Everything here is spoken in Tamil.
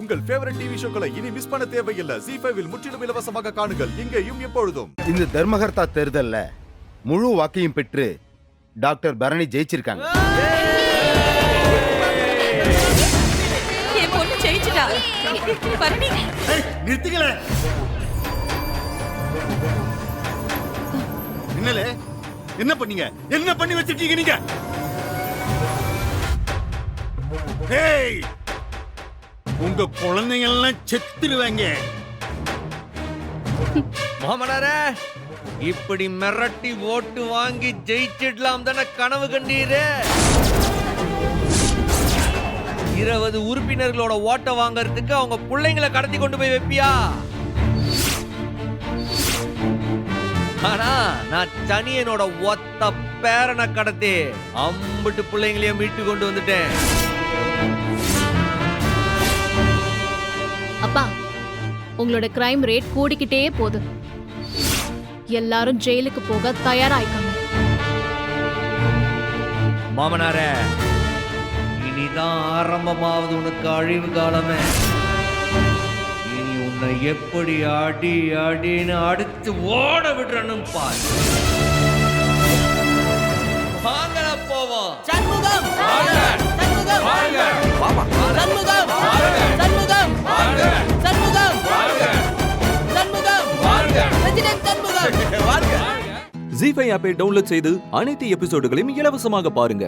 உங்கள் ஃபேவரட் டிவி ஷோக்களை இனி மிஸ் பண்ண தேவையில்லை. ZEE5 இல் முற்றிலும் இலவசமாக காணுங்கள். இங்கேயும் எப்பொழுதும். இந்த தர்மகர்த்தா தேர்தல்ல முழு வாக்கையும் பெற்று டாக்டர் பரணி ஜெயிச்சிருக்காங்க. என் பொண்ணு ஜெயிச்சிட்டா. பரணி நிறுத்துங்களே. என்னலே என்ன பண்ணீங்க? என்ன பண்ணி வச்சிருக்கீங்க நீங்க? ஏய், உங்க குழந்தைங்க எல்லாம் செத்துருவாங்க. மாமனாரே, இப்படி மிரட்டி ஓட்டு வாங்கி ஜெயிச்சிடலாம் தானே கனவு கண்டீரு? 20 உறுப்பினர்களோட ஓட்ட வாங்கறதுக்கு அவங்க பிள்ளைங்களை கடத்தி கொண்டு போய் வைப்பியா? ஆனா நான் சனியனோட ஒத்த பேரனை கடத்தி அம்பிட்டு பிள்ளைங்களையும் மீட்டு கொண்டு வந்துட்டேன். அப்பா, உங்களோட கிரைம் ரேட் கூடிக்கிட்டே போகுது. எல்லாரும் ஜெயிலுக்கு போக தயாராயிக்காங்க. மாமனாரே, இனிதான் ஆரம்பமாவது உனக்கு அழிவு காலமே. இனி உன்னை எப்படி அடி அடின்னு அடிச்சு ஓட விடுறன்னு பாரு. வாங்க போவோம். சண்முகம் சண்முகம் சண்முகம் சண்முகம் பிரசிடென்ட் சண்முகம். ZEE5 ஆப்பை டவுன்லோட் செய்து அனைத்து எபிசோடுகளையும் இலவசமாக பாருங்க.